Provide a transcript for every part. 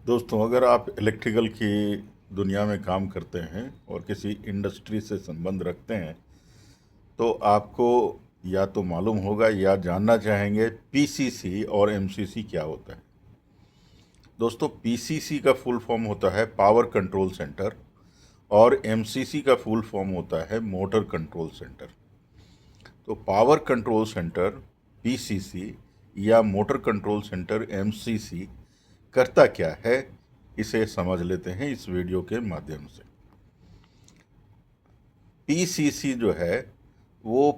दोस्तों, अगर आप इलेक्ट्रिकल की दुनिया में काम करते हैं और किसी इंडस्ट्री से संबंध रखते हैं तो आपको या तो मालूम होगा या जानना चाहेंगे पीसीसी और एमसीसी क्या होता है। दोस्तों, पीसीसी का फुल फॉर्म होता है पावर कंट्रोल सेंटर और एमसीसी का फुल फॉर्म होता है मोटर कंट्रोल सेंटर। तो पावर कंट्रोल सेंटर पीसीसी या मोटर कंट्रोल सेंटर एमसीसी करता क्या है, इसे समझ लेते हैं इस वीडियो के माध्यम से। पीसीसी जो है वो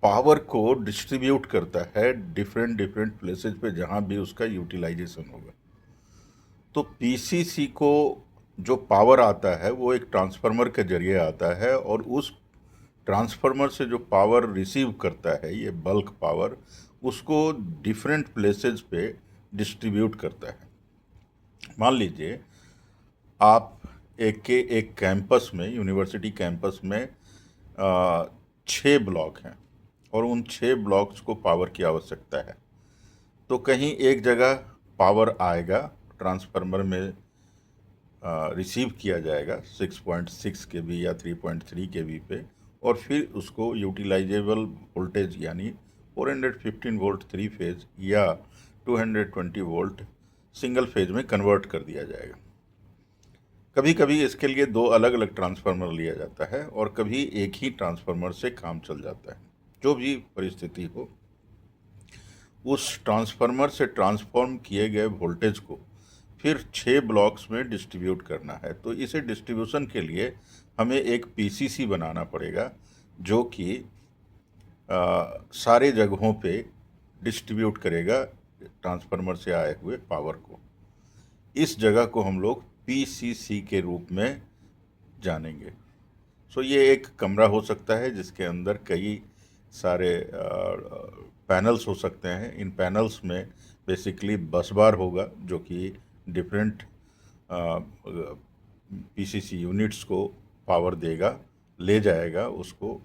पावर को डिस्ट्रीब्यूट करता है डिफरेंट डिफरेंट प्लेसेस पे जहाँ भी उसका यूटिलाइजेशन होगा। तो पीसीसी को जो पावर आता है वो एक ट्रांसफार्मर के जरिए आता है और उस ट्रांसफार्मर से जो पावर रिसीव करता है, ये बल्क पावर, उसको डिफरेंट प्लेसेस पे डिस्ट्रीब्यूट करता है। मान लीजिए आप एक कैंपस में, यूनिवर्सिटी कैंपस में 6 ब्लॉक हैं और उन 6 ब्लॉक्स को पावर की आवश्यकता है। तो कहीं एक जगह पावर आएगा, ट्रांसफार्मर में रिसीव किया जाएगा 6.6 केवी या 3.3 केवी पे, और फिर उसको यूटिलाइजेबल वोल्टेज यानी 415 वोल्ट 3 फेज या 220 वोल्ट सिंगल फेज में कन्वर्ट कर दिया जाएगा। कभी कभी इसके लिए 2 अलग अलग ट्रांसफार्मर लिया जाता है और कभी एक ही ट्रांसफार्मर से काम चल जाता है। जो भी परिस्थिति हो, उस ट्रांसफार्मर से ट्रांसफॉर्म किए गए वोल्टेज को फिर 6 ब्लॉक्स में डिस्ट्रीब्यूट करना है। तो इसे डिस्ट्रीब्यूशन के लिए हमें एक पीसीसी बनाना पड़ेगा जो कि सारे जगहों पे डिस्ट्रीब्यूट करेगा ट्रांसफार्मर से आए हुए पावर को। इस जगह को हम लोग पीसीसी के रूप में जानेंगे। सो ये एक कमरा हो सकता है जिसके अंदर कई सारे पैनल्स हो सकते हैं। इन पैनल्स में बेसिकली बस बार होगा जो कि डिफरेंट पीसीसी यूनिट्स को पावर देगा, ले जाएगा उसको,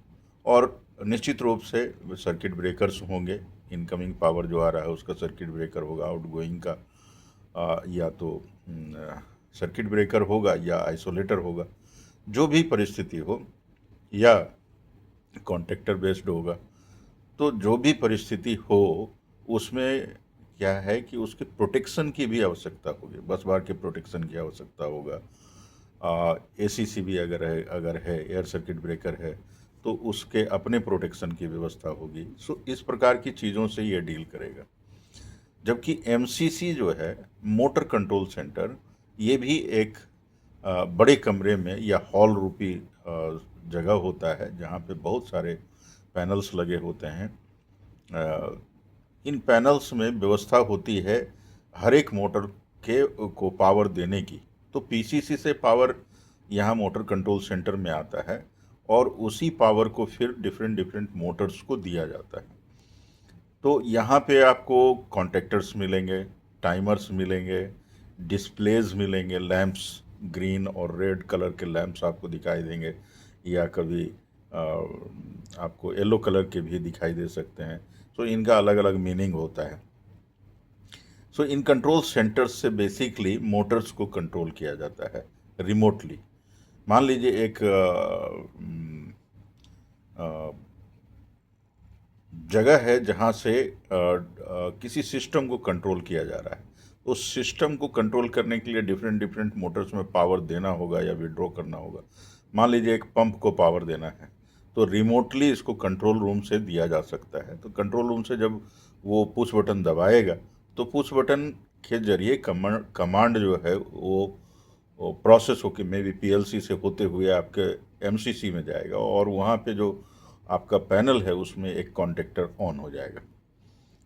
और निश्चित रूप से सर्किट ब्रेकर्स होंगे। इनकमिंग पावर जो आ रहा है उसका सर्किट ब्रेकर होगा, आउटगोइंग का या तो सर्किट ब्रेकर होगा या आइसोलेटर होगा। जो भी परिस्थिति हो, या कॉन्टेक्टर बेस्ड होगा। तो जो भी परिस्थिति हो उसमें क्या है कि उसके प्रोटेक्शन की भी आवश्यकता होगी, बस बार के प्रोटेक्शन की आवश्यकता होगा। एसीसी भी अगर है एयर सर्किट ब्रेकर है तो उसके अपने प्रोटेक्शन की व्यवस्था होगी। सो इस प्रकार की चीज़ों से ये डील करेगा। जबकि एमसीसी जो है मोटर कंट्रोल सेंटर, ये भी एक बड़े कमरे में या हॉल रूपी जगह होता है जहाँ पे बहुत सारे पैनल्स लगे होते हैं। इन पैनल्स में व्यवस्था होती है हर एक मोटर के को पावर देने की। तो पीसीसी से पावर यहाँ मोटर कंट्रोल सेंटर में आता है और उसी पावर को फिर डिफरेंट डिफरेंट मोटर्स को दिया जाता है। तो यहाँ पे आपको कॉन्टेक्टर्स मिलेंगे, टाइमर्स मिलेंगे, डिस्प्लेज मिलेंगे, लैंप्स, ग्रीन और रेड कलर के लैंप्स आपको दिखाई देंगे, या कभी आपको येलो कलर के भी दिखाई दे सकते हैं। सो इनका अलग अलग मीनिंग होता है। सो इन कंट्रोल सेंटर्स से बेसिकली मोटर्स को कंट्रोल किया जाता है रिमोटली। मान लीजिए एक जगह है जहाँ से किसी सिस्टम को कंट्रोल किया जा रहा है। उस सिस्टम को कंट्रोल करने के लिए डिफरेंट डिफरेंट मोटर्स में पावर देना होगा या विड्रॉ करना होगा। मान लीजिए एक पंप को पावर देना है तो रिमोटली इसको कंट्रोल रूम से दिया जा सकता है। तो कंट्रोल रूम से जब वो पुश बटन दबाएगा तो पुश बटन के जरिए कमांड जो है वो प्रोसेस होकर मे बी पीएलसी से होते हुए आपके एमसीसी में जाएगा और वहाँ पे जो आपका पैनल है उसमें एक कॉन्टेक्टर ऑन हो जाएगा।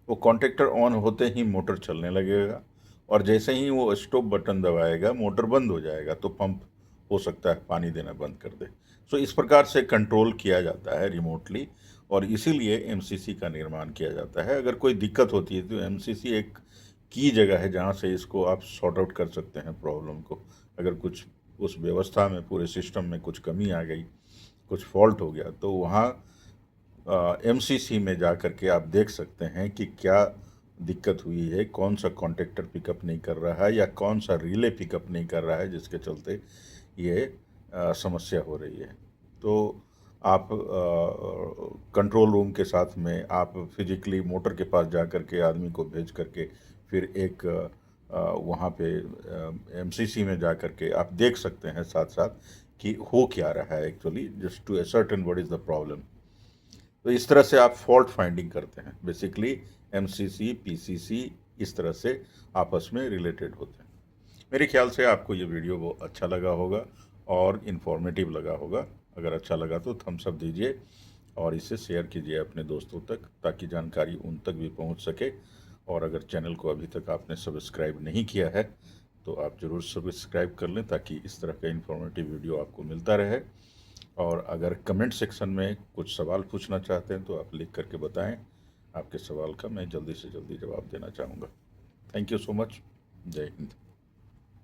वो कॉन्टेक्टर ऑन होते ही मोटर चलने लगेगा और जैसे ही वो स्टॉप बटन दबाएगा मोटर बंद हो जाएगा। तो पंप हो सकता है पानी देना बंद कर दे। सो इस प्रकार से कंट्रोल किया जाता है रिमोटली और इसीलिए एमसीसी का निर्माण किया जाता है। अगर कोई दिक्कत होती है तो एमसीसी एक की जगह है जहाँ से इसको आप सॉर्ट आउट कर सकते हैं प्रॉब्लम को। अगर कुछ उस व्यवस्था में, पूरे सिस्टम में कुछ कमी आ गई, कुछ फॉल्ट हो गया, तो वहाँ एमसीसी में जा कर के आप देख सकते हैं कि क्या दिक्कत हुई है, कौन सा कॉन्टेक्टर पिकअप नहीं कर रहा है या कौन सा रिले पिकअप नहीं कर रहा है, जिसके चलते ये समस्या हो रही है। तो आप कंट्रोल रूम के साथ में आप फिजिकली मोटर के पास जा कर के आदमी को भेज करके फिर एक वहाँ पे एमसीसी में जा कर के आप देख सकते हैं साथ साथ कि हो क्या रहा है actually, just to ascertain what is the problem. तो इस तरह से आप फॉल्ट फाइंडिंग करते हैं। बेसिकली एमसीसी पीसीसी इस तरह से आपस में रिलेटेड होते हैं। मेरे ख्याल से आपको ये वीडियो वो अच्छा लगा होगा और इन्फॉर्मेटिव लगा होगा। अगर अच्छा लगा तो थम्स अप दीजिए और इसे शेयर कीजिए अपने दोस्तों तक, ताकि जानकारी उन तक भी पहुंच सके। और अगर चैनल को अभी तक आपने सब्सक्राइब नहीं किया है तो आप ज़रूर सब्सक्राइब कर लें, ताकि इस तरह का इन्फॉर्मेटिव वीडियो आपको मिलता रहे। और अगर कमेंट सेक्शन में कुछ सवाल पूछना चाहते हैं तो आप लिख करके बताएं। आपके सवाल का मैं जल्दी से जल्दी जवाब देना चाहूँगा। Thank you so much. जय हिंद।